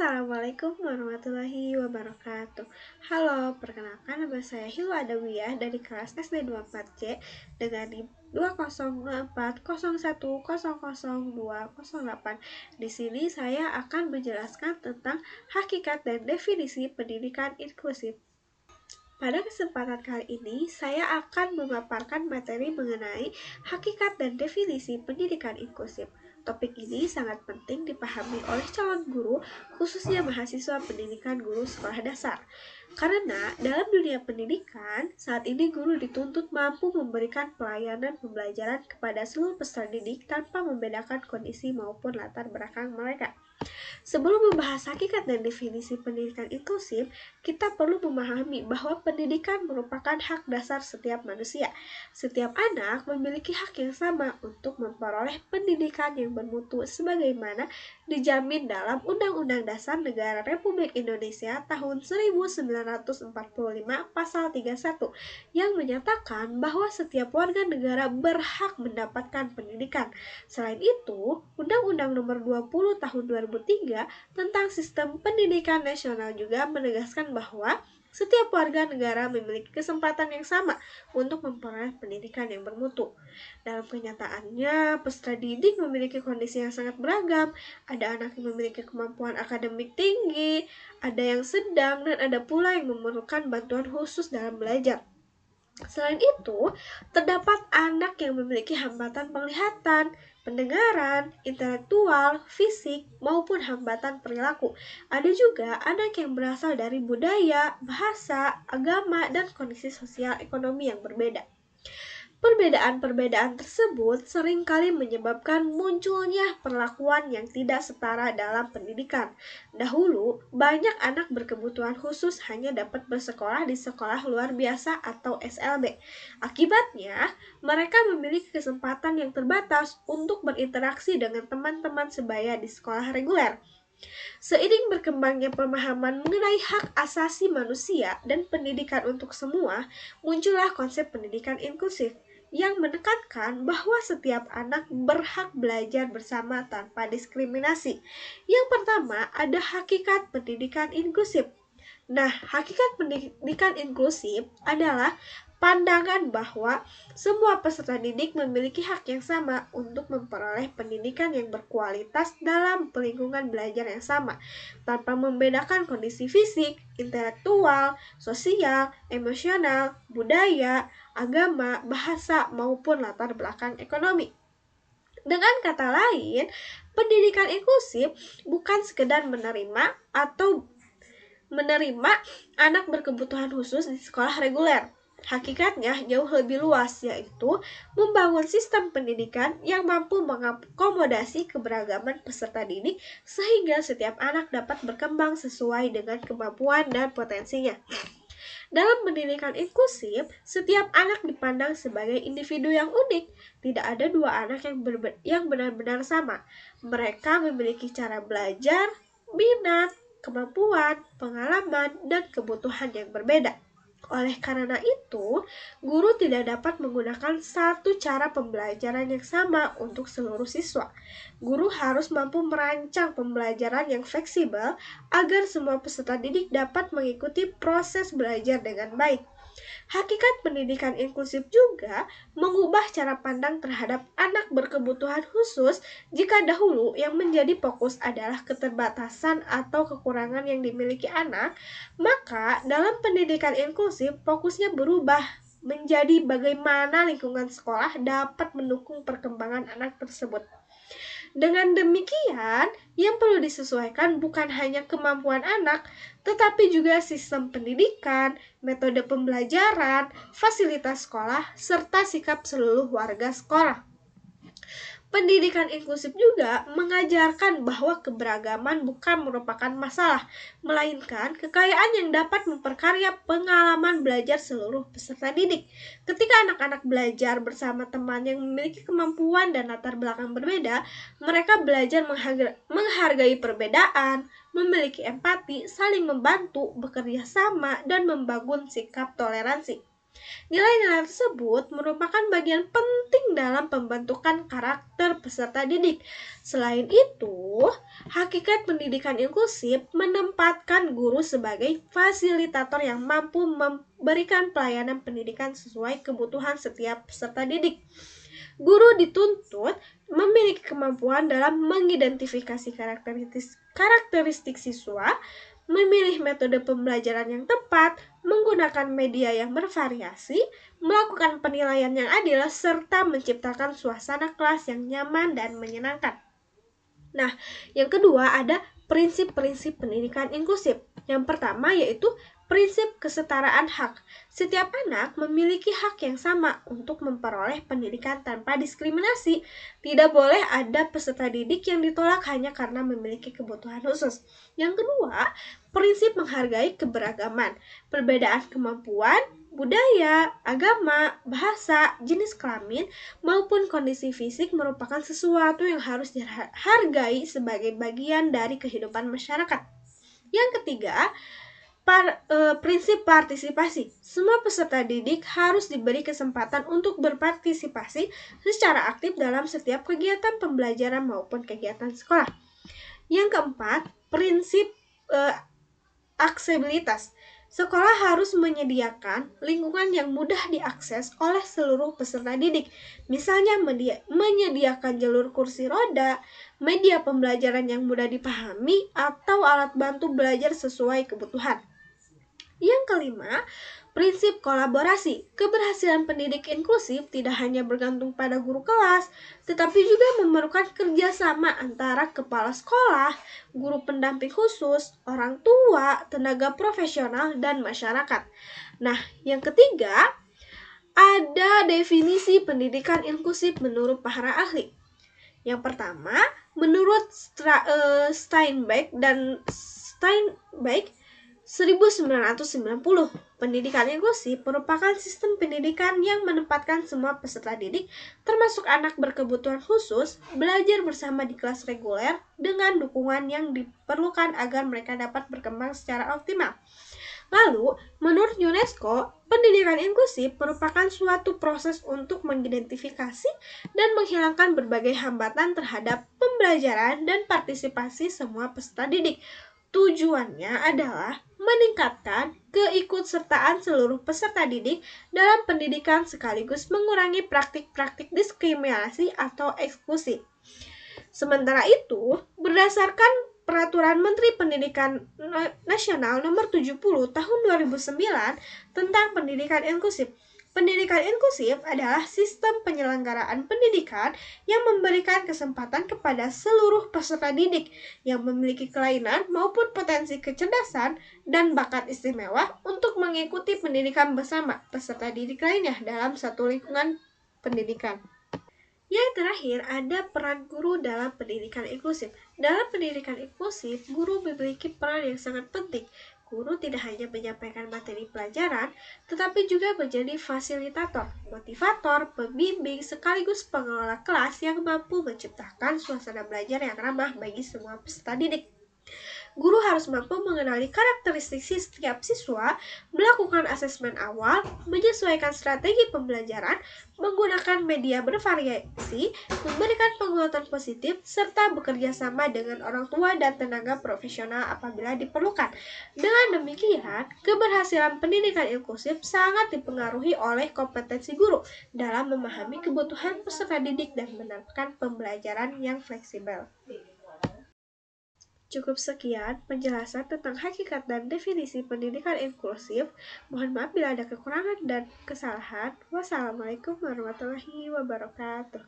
Assalamualaikum warahmatullahi wabarakatuh. Halo, perkenalkan nama saya Hilwa Adawiyah dari kelas SD 24C dengan NIM 20401002008. Di sini saya akan menjelaskan tentang hakikat dan definisi pendidikan inklusif. Pada kesempatan kali ini, saya akan memaparkan materi mengenai hakikat dan definisi pendidikan inklusif. Topik ini sangat penting dipahami oleh calon guru, khususnya mahasiswa pendidikan guru sekolah dasar. Karena dalam dunia pendidikan, saat ini guru dituntut mampu memberikan pelayanan pembelajaran kepada seluruh peserta didik tanpa membedakan kondisi maupun latar belakang mereka. Sebelum membahas hakikat dan definisi pendidikan inklusif, kita perlu memahami bahwa pendidikan merupakan hak dasar setiap manusia. Setiap anak memiliki hak yang sama untuk memperoleh pendidikan yang bermutu sebagaimana dijamin dalam Undang-Undang Dasar Negara Republik Indonesia tahun 1945 pasal 31 yang menyatakan bahwa setiap warga negara berhak mendapatkan pendidikan. Selain itu, Undang-Undang Nomor 20 Tahun 2003 tentang Sistem Pendidikan Nasional juga menegaskan bahwa setiap warga negara memiliki kesempatan yang sama untuk memperoleh pendidikan yang bermutu. Dalam kenyataannya, peserta didik memiliki kondisi yang sangat beragam. Ada anak yang memiliki kemampuan akademik tinggi, ada yang sedang, dan ada pula yang memerlukan bantuan khusus dalam belajar. Selain itu, terdapat anak yang memiliki hambatan penglihatan, pendengaran, intelektual, fisik, maupun hambatan perilaku. Ada juga anak yang berasal dari budaya, bahasa, agama, dan kondisi sosial ekonomi yang berbeda. Perbedaan-perbedaan tersebut seringkali menyebabkan munculnya perlakuan yang tidak setara dalam pendidikan. Dahulu, banyak anak berkebutuhan khusus hanya dapat bersekolah di sekolah luar biasa atau SLB. Akibatnya, mereka memiliki kesempatan yang terbatas untuk berinteraksi dengan teman-teman sebaya di sekolah reguler. Seiring berkembangnya pemahaman mengenai hak asasi manusia dan pendidikan untuk semua, muncullah konsep pendidikan inklusif yang menekankan bahwa setiap anak berhak belajar bersama tanpa diskriminasi. Yang pertama, ada hakikat pendidikan inklusif. Nah, hakikat pendidikan inklusif adalah pandangan bahwa semua peserta didik memiliki hak yang sama untuk memperoleh pendidikan yang berkualitas dalam lingkungan belajar yang sama, tanpa membedakan kondisi fisik, intelektual, sosial, emosional, budaya, agama, bahasa, maupun latar belakang ekonomi. Dengan kata lain, pendidikan inklusif bukan sekedar menerima anak berkebutuhan khusus di sekolah reguler. Hakikatnya jauh lebih luas, yaitu membangun sistem pendidikan yang mampu mengakomodasi keberagaman peserta didik sehingga setiap anak dapat berkembang sesuai dengan kemampuan dan potensinya. Dalam pendidikan inklusif, setiap anak dipandang sebagai individu yang unik. Tidak ada dua anak yang benar-benar sama. Mereka memiliki cara belajar, minat, kemampuan, pengalaman, dan kebutuhan yang berbeda. Oleh karena itu, guru tidak dapat menggunakan satu cara pembelajaran yang sama untuk seluruh siswa. Guru harus mampu merancang pembelajaran yang fleksibel agar semua peserta didik dapat mengikuti proses belajar dengan baik. Hakikat pendidikan inklusif juga mengubah cara pandang terhadap anak berkebutuhan khusus. Jika dahulu yang menjadi fokus adalah keterbatasan atau kekurangan yang dimiliki anak, maka dalam pendidikan inklusif fokusnya berubah menjadi bagaimana lingkungan sekolah dapat mendukung perkembangan anak tersebut. Dengan demikian, yang perlu disesuaikan bukan hanya kemampuan anak, tetapi juga sistem pendidikan, metode pembelajaran, fasilitas sekolah, serta sikap seluruh warga sekolah. Pendidikan inklusif juga mengajarkan bahwa keberagaman bukan merupakan masalah, melainkan kekayaan yang dapat memperkaya pengalaman belajar seluruh peserta didik. Ketika anak-anak belajar bersama teman yang memiliki kemampuan dan latar belakang berbeda, mereka belajar menghargai perbedaan, memiliki empati, saling membantu, bekerja sama, dan membangun sikap toleransi. Nilai-nilai tersebut merupakan bagian penting dalam pembentukan karakter peserta didik. Selain itu, hakikat pendidikan inklusif menempatkan guru sebagai fasilitator yang mampu memberikan pelayanan pendidikan sesuai kebutuhan setiap peserta didik. Guru dituntut memiliki kemampuan dalam mengidentifikasi karakteristik siswa, memilih metode pembelajaran yang tepat, menggunakan media yang bervariasi, melakukan penilaian yang adil, serta menciptakan suasana kelas yang nyaman dan menyenangkan. Nah, yang kedua ada prinsip-prinsip pendidikan inklusif. Yang pertama yaitu prinsip kesetaraan hak. Setiap anak memiliki hak yang sama untuk memperoleh pendidikan tanpa diskriminasi. Tidak boleh ada peserta didik yang ditolak hanya karena memiliki kebutuhan khusus. Yang kedua, prinsip menghargai keberagaman. Perbedaan kemampuan, budaya, agama, bahasa, jenis kelamin, maupun kondisi fisik merupakan sesuatu yang harus dihargai sebagai bagian dari kehidupan masyarakat. Yang ketiga, prinsip partisipasi. Semua peserta didik harus diberi kesempatan untuk berpartisipasi secara aktif dalam setiap kegiatan pembelajaran maupun kegiatan sekolah. Yang keempat, prinsip aksesibilitas. Sekolah harus menyediakan lingkungan yang mudah diakses oleh seluruh peserta didik. Misalnya menyediakan jalur kursi roda, media pembelajaran yang mudah dipahami, atau alat bantu belajar sesuai kebutuhan. Yang kelima, prinsip kolaborasi. Keberhasilan pendidik inklusif tidak hanya bergantung pada guru kelas, tetapi juga memerlukan kerjasama antara kepala sekolah, guru pendamping khusus, orang tua, tenaga profesional, dan masyarakat. Nah, yang ketiga, ada definisi pendidikan inklusif menurut para ahli. Yang pertama, menurut Steinbeck 1990, pendidikan inklusif merupakan sistem pendidikan yang menempatkan semua peserta didik, termasuk anak berkebutuhan khusus, belajar bersama di kelas reguler dengan dukungan yang diperlukan agar mereka dapat berkembang secara optimal. Lalu, menurut UNESCO, pendidikan inklusif merupakan suatu proses untuk mengidentifikasi dan menghilangkan berbagai hambatan terhadap pembelajaran dan partisipasi semua peserta didik. Tujuannya adalah meningkatkan keikutsertaan seluruh peserta didik dalam pendidikan sekaligus mengurangi praktik-praktik diskriminasi atau eksklusi. Sementara itu, berdasarkan Peraturan Menteri Pendidikan Nasional Nomor 70 Tahun 2009 tentang Pendidikan Inklusif, pendidikan inklusif adalah sistem penyelenggaraan pendidikan yang memberikan kesempatan kepada seluruh peserta didik yang memiliki kelainan maupun potensi kecerdasan dan bakat istimewa untuk mengikuti pendidikan bersama peserta didik lainnya dalam satu lingkungan pendidikan. Yang terakhir, ada peran guru dalam pendidikan inklusif. Dalam pendidikan inklusif, guru memiliki peran yang sangat penting. Guru tidak hanya menyampaikan materi pelajaran, tetapi juga menjadi fasilitator, motivator, pembimbing, sekaligus pengelola kelas yang mampu menciptakan suasana belajar yang ramah bagi semua peserta didik. Guru harus mampu mengenali karakteristik setiap siswa, melakukan asesmen awal, menyesuaikan strategi pembelajaran, menggunakan media bervariasi, memberikan penguatan positif, serta bekerja sama dengan orang tua dan tenaga profesional apabila diperlukan. Dengan demikian, keberhasilan pendidikan inklusif sangat dipengaruhi oleh kompetensi guru dalam memahami kebutuhan peserta didik dan menerapkan pembelajaran yang fleksibel. Cukup sekian penjelasan tentang hakikat dan definisi pendidikan inklusif. Mohon maaf bila ada kekurangan dan kesalahan. Wassalamualaikum warahmatullahi wabarakatuh.